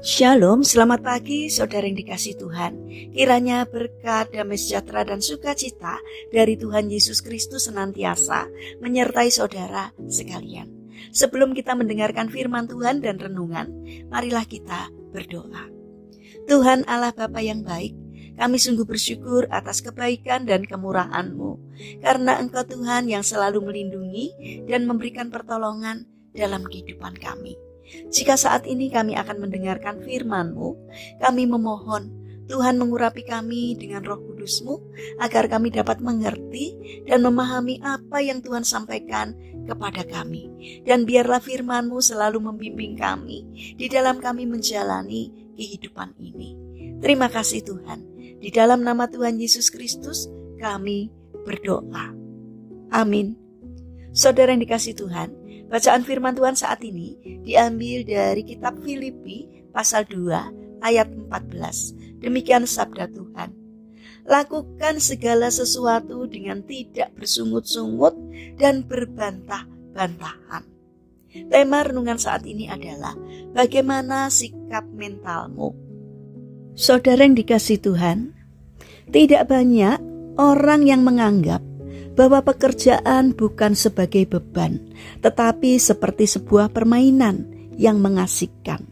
Shalom, selamat pagi saudara yang dikasihi Tuhan. Kiranya berkat, damai sejahtera dan sukacita dari Tuhan Yesus Kristus senantiasa menyertai saudara sekalian. Sebelum kita mendengarkan firman Tuhan dan renungan, marilah kita berdoa. Tuhan Allah Bapa yang baik, kami sungguh bersyukur atas kebaikan dan kemurahan-Mu, karena Engkau Tuhan yang selalu melindungi dan memberikan pertolongan dalam kehidupan kami. Jika saat ini kami akan mendengarkan firman-Mu, kami memohon Tuhan mengurapi kami dengan Roh Kudus-Mu, agar kami dapat mengerti dan memahami apa yang Tuhan sampaikan kepada kami. Dan biarlah firman-Mu selalu membimbing kami di dalam kami menjalani kehidupan ini. Terima kasih Tuhan. Di dalam nama Tuhan Yesus Kristus kami berdoa. Amin. Saudara yang dikasihi Tuhan, bacaan firman Tuhan saat ini diambil dari kitab Filipi pasal 2 ayat 14. Demikian sabda Tuhan. Lakukan segala sesuatu dengan tidak bersungut-sungut dan berbantah-bantahan. Tema renungan saat ini adalah bagaimana sikap mentalmu. Saudara yang dikasihi Tuhan, tidak banyak orang yang menganggap bahwa pekerjaan bukan sebagai beban, tetapi seperti sebuah permainan yang mengasihkan.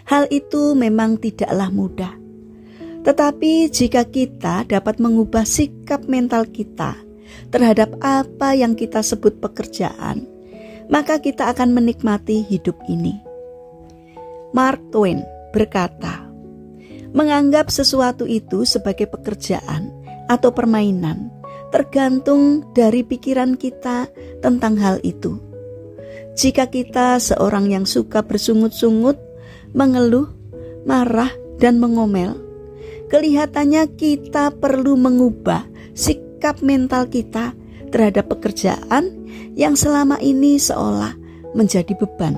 Hal itu memang tidaklah mudah. Tetapi jika kita dapat mengubah sikap mental kita terhadap apa yang kita sebut pekerjaan, maka kita akan menikmati hidup ini. Mark Twain berkata, menganggap sesuatu itu sebagai pekerjaan atau permainan tergantung dari pikiran kita tentang hal itu. Jika kita seorang yang suka bersungut-sungut, mengeluh, marah, dan mengomel, kelihatannya kita perlu mengubah sikap mental kita terhadap pekerjaan yang selama ini seolah menjadi beban.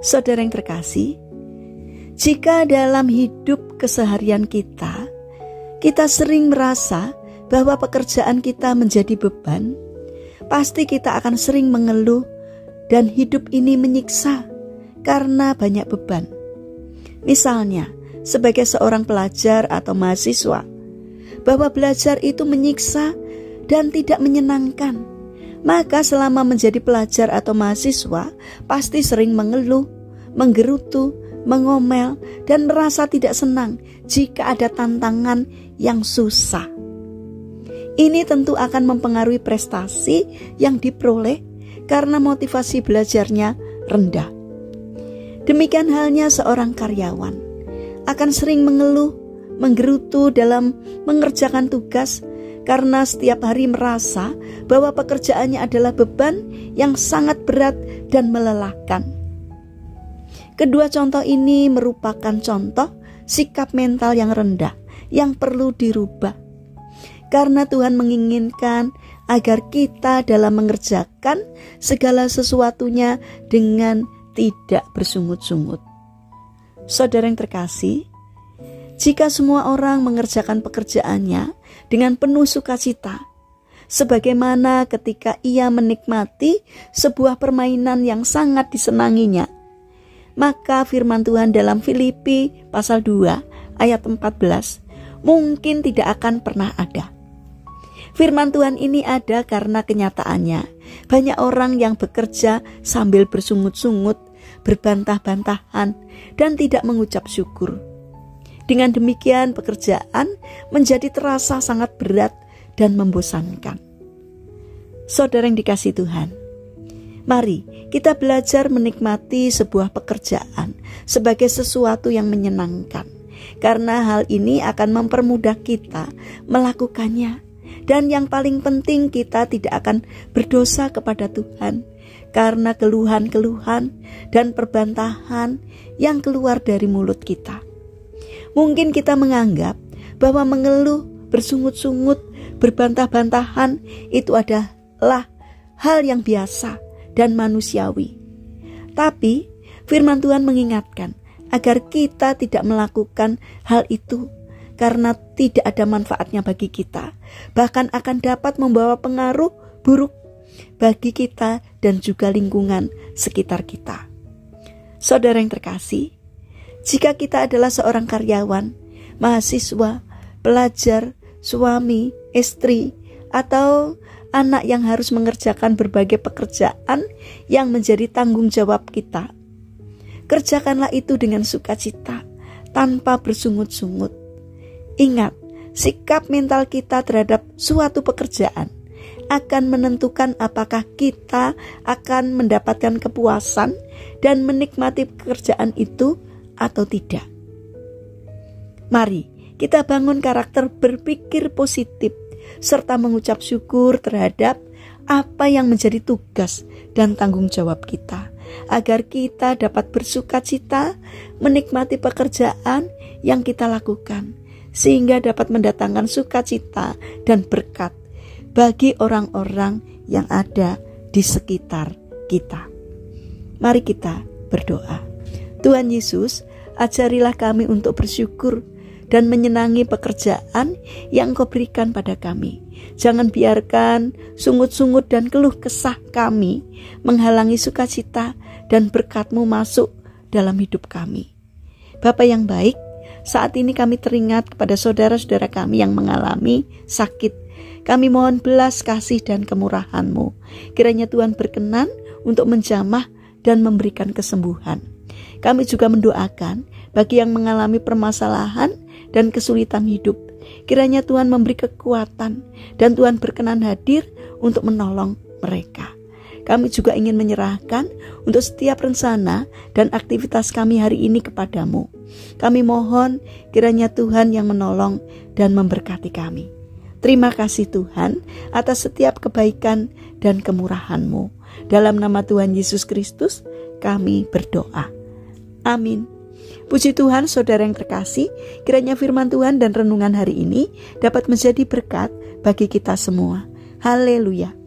Saudara yang terkasih, jika dalam hidup keseharian kita sering merasa bahwa pekerjaan kita menjadi beban, pasti kita akan sering mengeluh dan hidup ini menyiksa karena banyak beban. Misalnya, sebagai seorang pelajar atau mahasiswa, bahwa belajar itu menyiksa dan tidak menyenangkan, maka selama menjadi pelajar atau mahasiswa, pasti sering mengeluh, menggerutu, mengomel, dan merasa tidak senang jika ada tantangan yang susah. Ini tentu akan mempengaruhi prestasi yang diperoleh karena motivasi belajarnya rendah. Demikian halnya seorang karyawan akan sering mengeluh, menggerutu dalam mengerjakan tugas karena setiap hari merasa bahwa pekerjaannya adalah beban yang sangat berat dan melelahkan. Kedua contoh ini merupakan contoh sikap mental yang rendah yang perlu dirubah. Karena Tuhan menginginkan agar kita dalam mengerjakan segala sesuatunya dengan tidak bersungut-sungut. Saudara yang terkasih, jika semua orang mengerjakan pekerjaannya dengan penuh sukacita, sebagaimana ketika ia menikmati sebuah permainan yang sangat disenanginya, maka firman Tuhan dalam Filipi pasal 2 ayat 14 mungkin tidak akan pernah ada. Firman Tuhan ini ada karena kenyataannya banyak orang yang bekerja sambil bersungut-sungut, berbantah-bantahan, dan tidak mengucap syukur. Dengan demikian pekerjaan menjadi terasa sangat berat dan membosankan. Saudara yang dikasihi Tuhan, mari kita belajar menikmati sebuah pekerjaan sebagai sesuatu yang menyenangkan, karena hal ini akan mempermudah kita melakukannya. Dan yang paling penting, kita tidak akan berdosa kepada Tuhan karena keluhan-keluhan dan perbantahan yang keluar dari mulut kita. Mungkin kita menganggap bahwa mengeluh, bersungut-sungut, berbantah-bantahan itu adalah hal yang biasa dan manusiawi. Tapi firman Tuhan mengingatkan agar kita tidak melakukan hal itu, karena tidak ada manfaatnya bagi kita, bahkan akan dapat membawa pengaruh buruk bagi kita dan juga lingkungan sekitar kita. Saudara yang terkasih, Jika kita adalah seorang karyawan, mahasiswa, pelajar, suami, istri, atau anak yang harus mengerjakan berbagai pekerjaan yang menjadi tanggung jawab kita, kerjakanlah itu dengan sukacita, tanpa bersungut-sungut. Ingat, sikap mental kita terhadap suatu pekerjaan akan menentukan apakah kita akan mendapatkan kepuasan dan menikmati pekerjaan itu atau tidak. Mari kita bangun karakter berpikir positif serta mengucap syukur terhadap apa yang menjadi tugas dan tanggung jawab kita, agar kita dapat bersukacita menikmati pekerjaan yang kita lakukan, sehingga dapat mendatangkan sukacita dan berkat bagi orang-orang yang ada di sekitar kita. Mari kita berdoa. Tuhan Yesus, ajarilah kami untuk bersyukur dan menyenangi pekerjaan yang Engkau berikan pada kami. Jangan biarkan sungut-sungut dan keluh kesah kami menghalangi sukacita dan berkat-Mu masuk dalam hidup kami. Bapa yang baik, saat ini kami teringat kepada saudara-saudara kami yang mengalami sakit. Kami mohon belas kasih dan kemurahan-Mu. Kiranya Tuhan berkenan untuk menjamah dan memberikan kesembuhan. Kami juga mendoakan bagi yang mengalami permasalahan dan kesulitan hidup. Kiranya Tuhan memberi kekuatan dan Tuhan berkenan hadir untuk menolong mereka. Kami juga ingin menyerahkan untuk setiap rencana dan aktivitas kami hari ini kepadamu. Kami mohon kiranya Tuhan yang menolong dan memberkati kami. Terima kasih Tuhan atas setiap kebaikan dan kemurahan-Mu. Dalam nama Tuhan Yesus Kristus kami berdoa. Amin. Puji Tuhan, saudara yang terkasih, kiranya firman Tuhan dan renungan hari ini dapat menjadi berkat bagi kita semua. Haleluya.